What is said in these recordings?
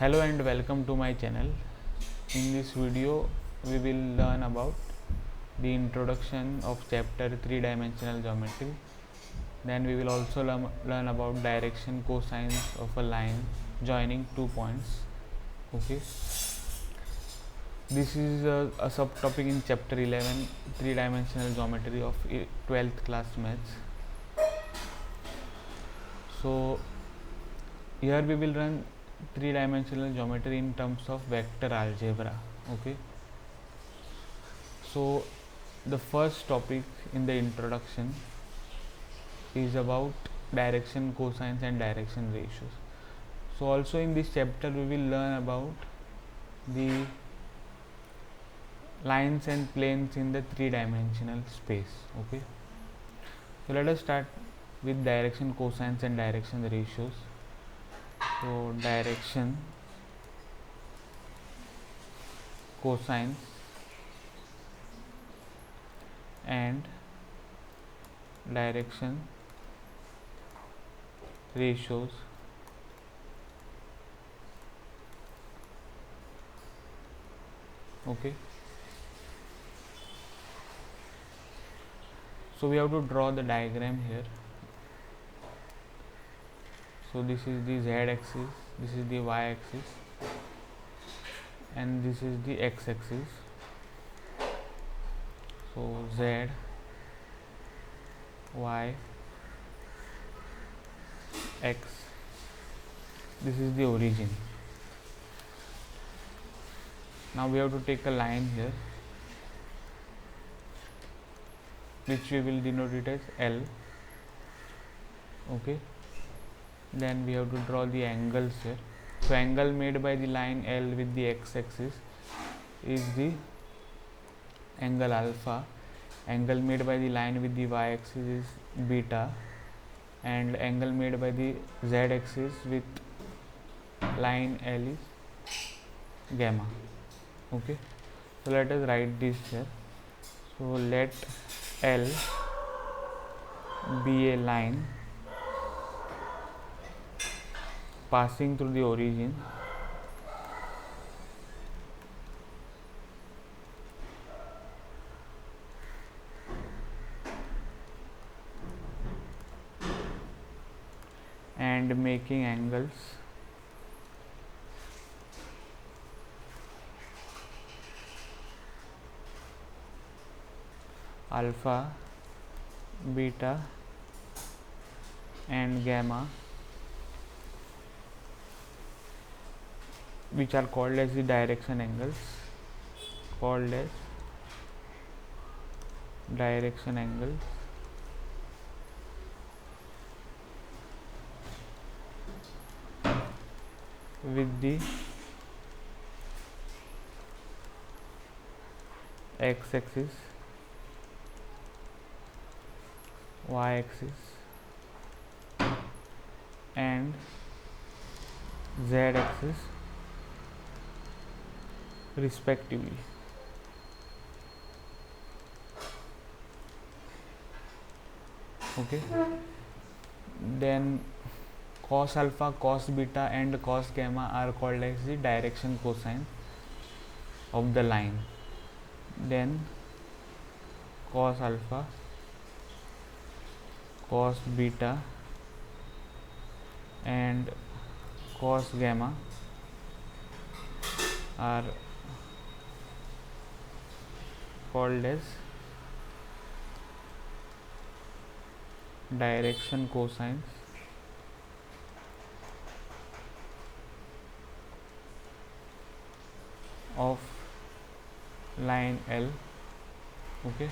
Hello and welcome to my channel. In this video we will learn about the introduction of chapter 3-dimensional geometry. Then we will also learn about direction cosines of a line joining two points. Okay, this is a subtopic in chapter 11, 3-dimensional geometry of 12th class maths. So here we will learn 3-dimensional geometry in terms of vector algebra. Okay, so the first topic in the introduction is about direction cosines and direction ratios. So also in this chapter we will learn about the lines and planes in the 3-dimensional space. Okay, so let us start with direction cosines and direction ratios. So direction cosines and direction ratios okay, so we have to draw the diagram here. So this is the z axis, this is the y axis, and this is the x axis. So z, y, x, this is the origin. Now we have to take a line here which we will denote it as L. Okay, then we have to draw the angles here. So angle made by the line L with the x axis is the angle alpha. Angle made by the line with the y axis is beta, and angle made by the z axis with line L is gamma. Okay, so let us write this here. So let L be a line passing through the origin and making angles alpha, beta and gamma, which are called as the direction angles, with the x axis, y axis and z axis respectively. Okay, then cos alpha, cos beta and cos gamma are called as the direction cosine of the line. Then cos alpha, cos beta and cos gamma are called as direction cosines of line L. Okay,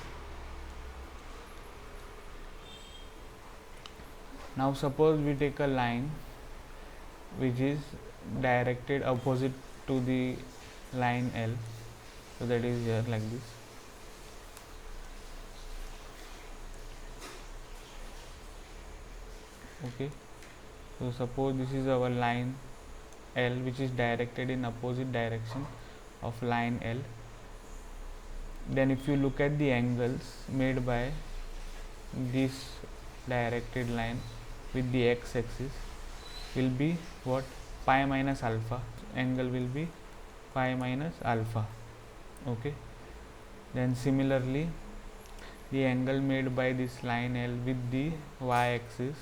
now suppose we take a line which is directed opposite to the line L. So that is here like this. Okay, so suppose this is our line L which is directed in opposite direction of line L. Then if you look at the angles made by this directed line with the x axis will be what? Pi minus alpha. angle will be pi minus alpha. Okay, then similarly the angle made by this line L with the y-axis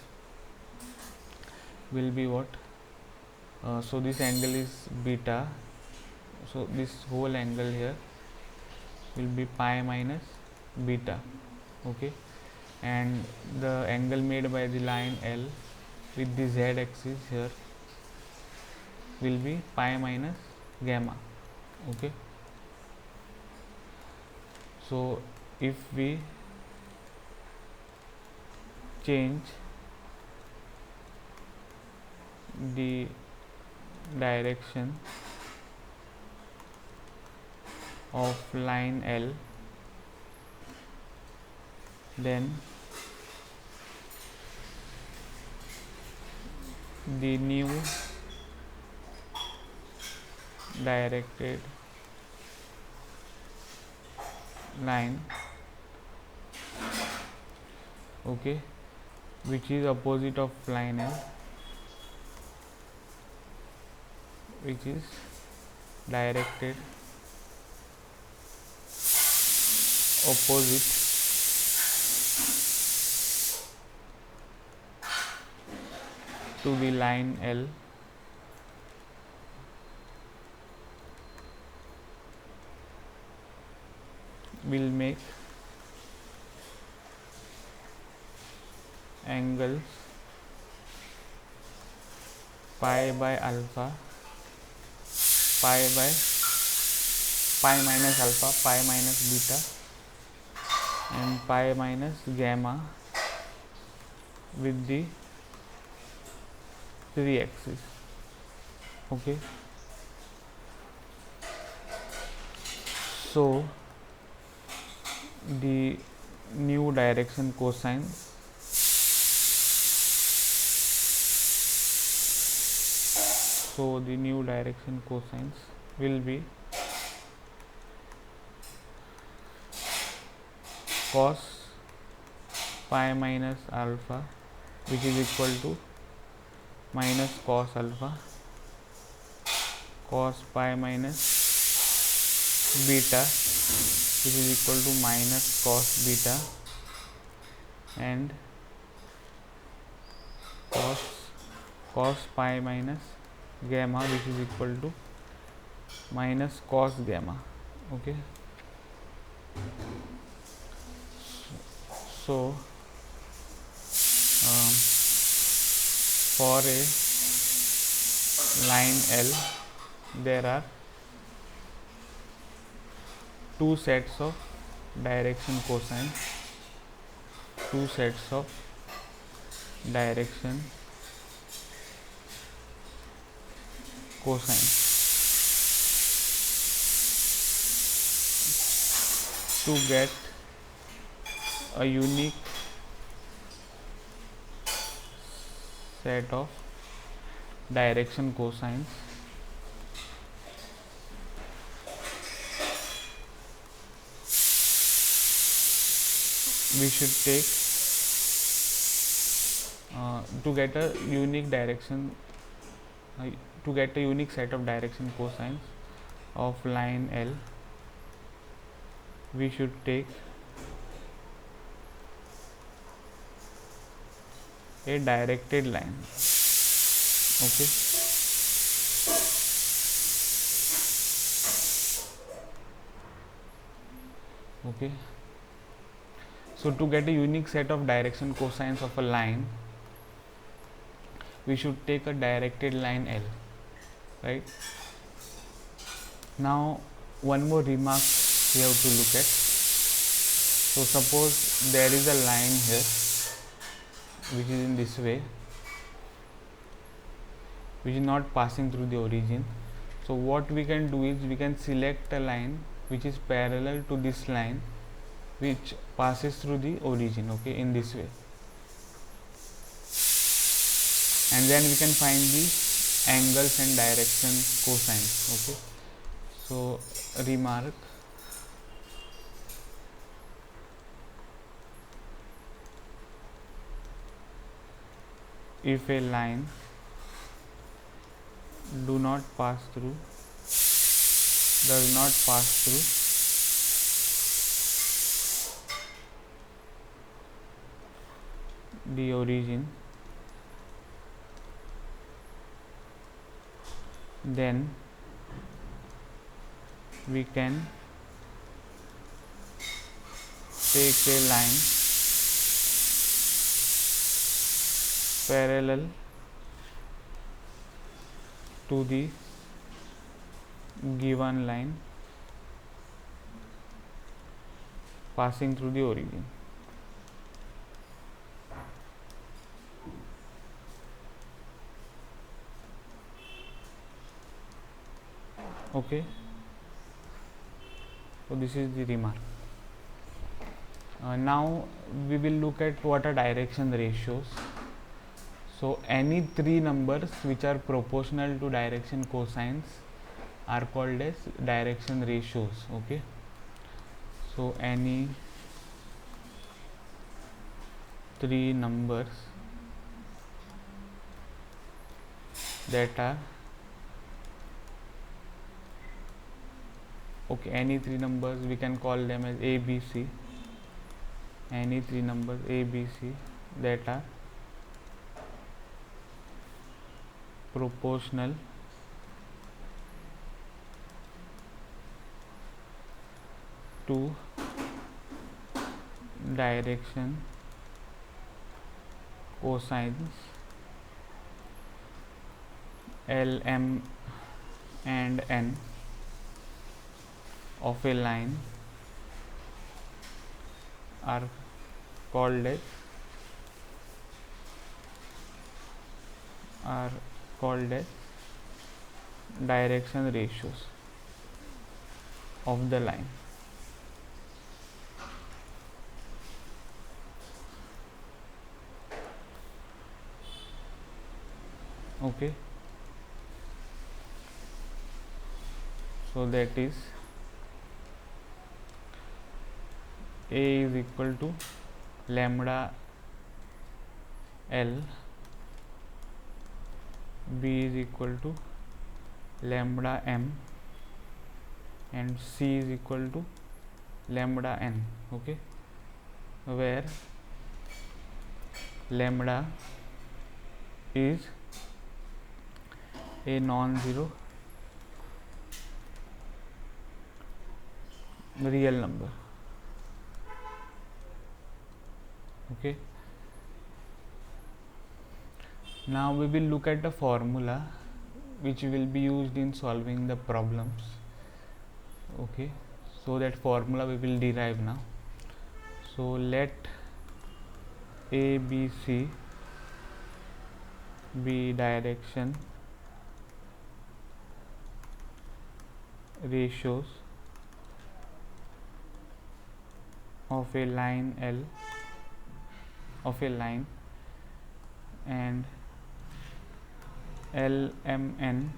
will be what? So this angle is beta, so this whole angle here will be pi minus beta. Okay, and the angle made by the line L with the z-axis here will be pi minus gamma. Okay, so if we change the direction of line L, then the new directed line, okay, which is opposite of line L, which is directed opposite to the line L, will make angles pi by alpha, pi minus alpha, pi minus beta, and pi minus gamma with the 3 axis. Okay, so the new direction cosine will be cos pi minus alpha, which is equal to minus cos alpha, cos pi minus beta, which is equal to minus cos beta, and cos pi minus gamma, which is equal to minus cos gamma. Okay, so for a line L there are two sets of direction cosine, to get a unique set of direction cosines. We should take to get a unique direction to get a unique set of direction cosines of line L, we should take a directed line. Okay, so to get a unique set of direction cosines of a line, we should take a directed line L, right? Now one more remark we have to look at. So suppose there is a line here which is in this way, which is not passing through the origin. So what we can do is we can select a line which is parallel to this line which passes through the origin, okay, in this way, and then we can find the angles and direction cosines. Okay, so remark, if a line do not pass through, does not pass through the origin, then we can take a line parallel to the given line passing through the origin. Okay, so this is the remark. Now we will look at what are direction ratios. So any three numbers which are proportional to direction cosines are called as direction ratios. Okay, so any three numbers that are any three numbers, we can call them as A, B, C. Any three numbers A, B, C that are proportional to direction cosines L, M and N of a line are called as direction ratios of the line. Okay, so that is A is equal to lambda L, B is equal to lambda M and C is equal to lambda N. Okay, where lambda is a non-zero real number. Okay, now we will look at the formula which will be used in solving the problems. Okay, so that formula we will derive now. So let A, B, C be direction ratios of a line L, of a line, and L, M, N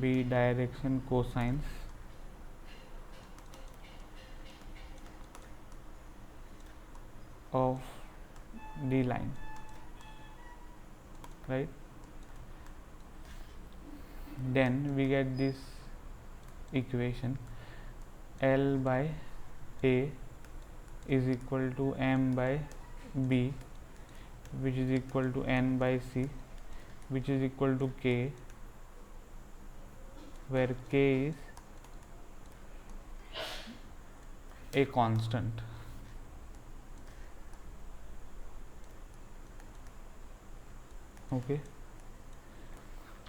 be direction cosines of the line, right? Then we get this equation: L by A is equal to M by B, which is equal to N by C, which is equal to K, where K is a constant. Okay,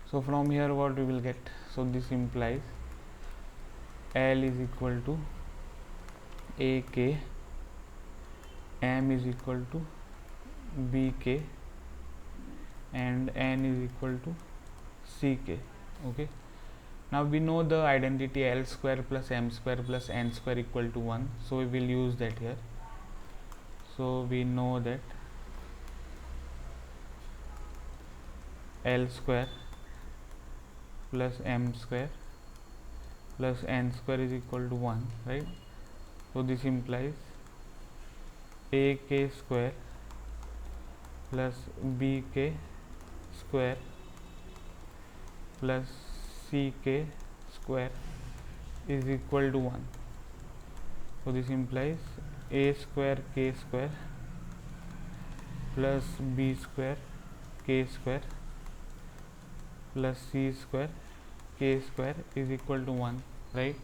so from here what we will get? So this implies L is equal to AK, M is equal to BK and N is equal to CK. Okay, now we know the identity L square plus M square plus N square equal to 1, so we will use that here. So we know that L square plus M square plus N square is equal to 1, right? So this implies AK square plus BK square plus ck square is equal to 1. So this implies a square k square plus b square k square plus c square k square is equal to 1, right?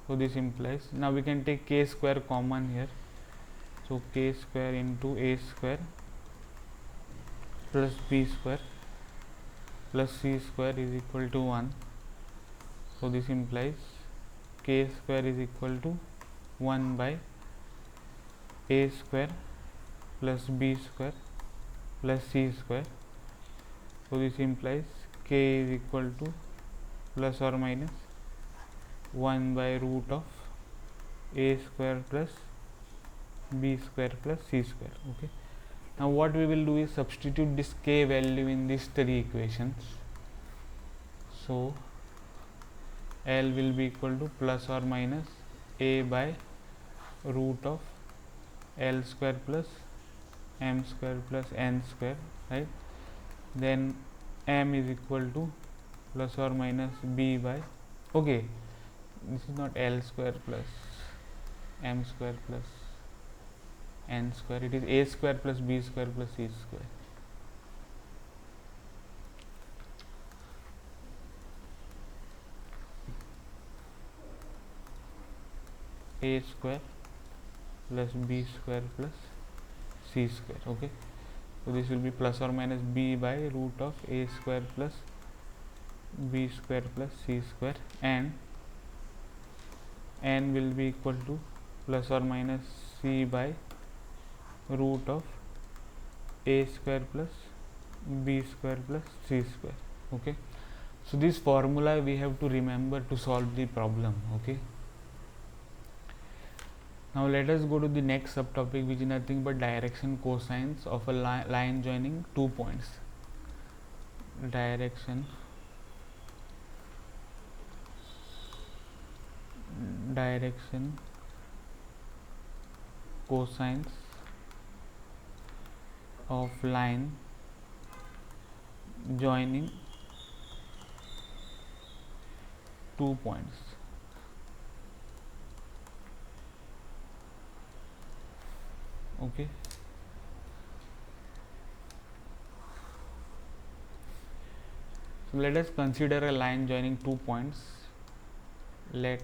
So this implies, now we can take k square common here, so k square into a square plus b square plus c square is equal to 1. So this implies k square is equal to 1 by a square plus b square plus c square. So this implies k is equal to plus or minus 1 by root of a square plus b square plus c square. Okay, now what we will do is substitute this k value in these three equations. So L will be equal to plus or minus a by root of L square plus m square plus n square, right? Then m is equal to plus or minus b by, okay, this is not L square plus m square plus n square, it is a square plus b square plus c square. A square plus b square plus c square. Okay, so this will be plus or minus b by root of a square plus b square plus c square, and n will be equal to plus or minus c by root of a square plus b square plus c square. Okay, so this formula we have to remember to solve the problem. Okay, now let us go to the next subtopic, which is nothing but direction cosines of a line joining 2 points. Direction cosines of line joining 2 points. Okay, so let us consider a line joining 2 points. Let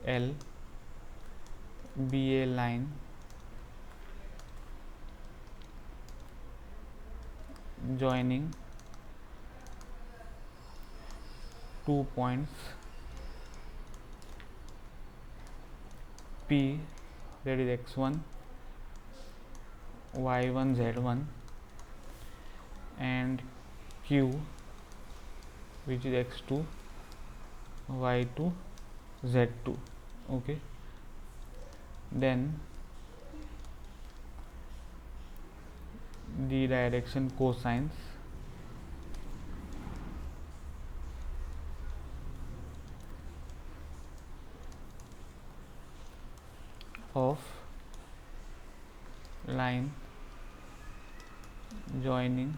L be a line joining 2 points P, that is x1, y1, z1, and Q, which is x2, y2, z2. Okay, then the direction cosines of line joining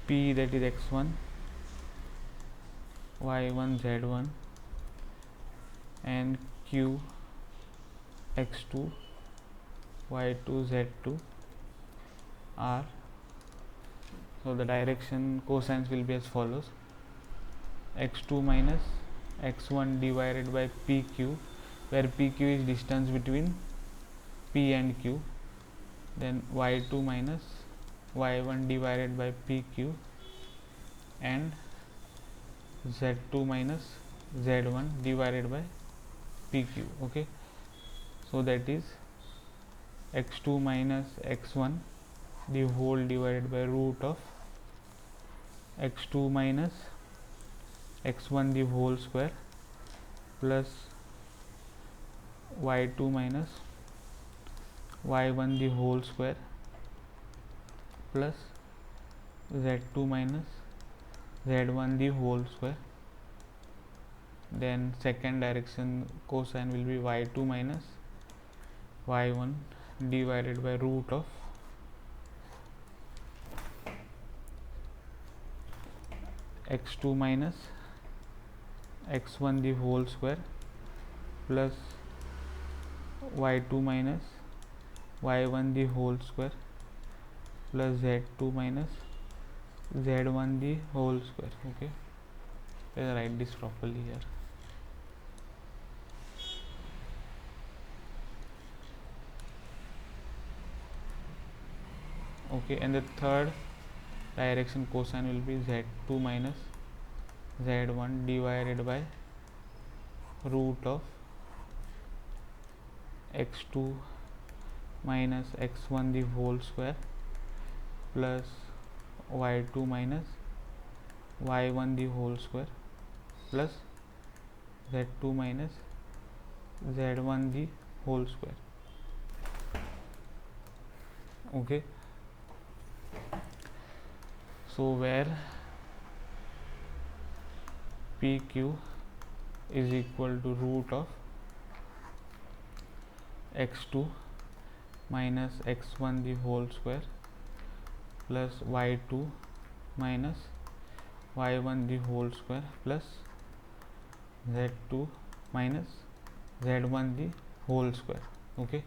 P, that is x1, y1, z1, and Q, x2, y2, z2 are, so the direction cosines will be as follows: x2 minus x1 divided by pq, where pq is distance between p and q, then y2 minus y1 divided by pq, and z2 minus z1 divided by pq. Okay, so that is x2 minus x1 the whole divided by root of x2 minus x1 the whole square plus y2 minus y1 the whole square plus z2 minus z1 the whole square. Then second direction cosine will be y2 minus y1 divided by root of x2 minus x1 the whole square plus y2 minus y1 the whole square plus z2 minus z1 the whole square. Okay, let's write this properly here. Okay, and the third direction cosine will be z2 minus z1 divided by root of x2 minus x1 the whole square plus y2 minus y1 the whole square plus z2 minus z1 the whole square. Okay, so where PQ is equal to root of x2 minus x1 the whole square plus y2 minus y1 the whole square plus z2 minus z1 the whole square. Okay,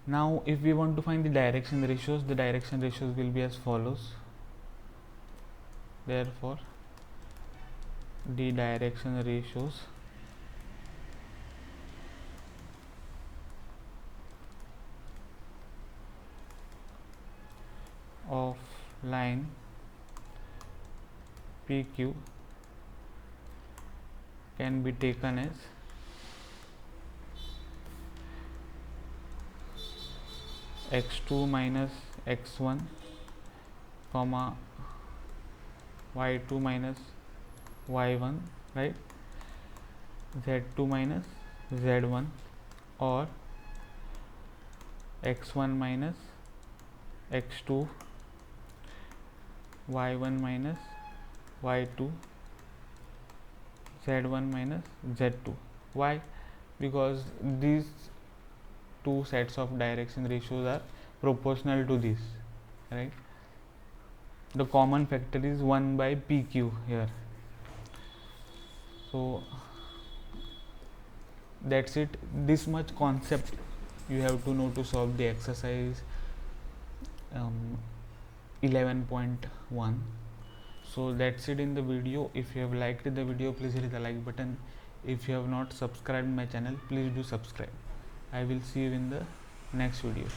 now if we want to find the direction ratios, the direction ratios will be as follows. Therefore the direction ratios of line PQ can be taken as x2 minus x1 comma y2 minus y1, right, z2 minus z1, or x1 minus x2 y1 minus y2 z1 minus z2. Why? Because these two sets of direction ratios are proportional to this, right? The common factor is 1 by PQ here. So that's it. This much concept you have to know to solve the exercise 11.1. so that's it in the video. If you have liked the video, please hit the like button. If you have not subscribed my channel, please do subscribe. I will see you in the next video.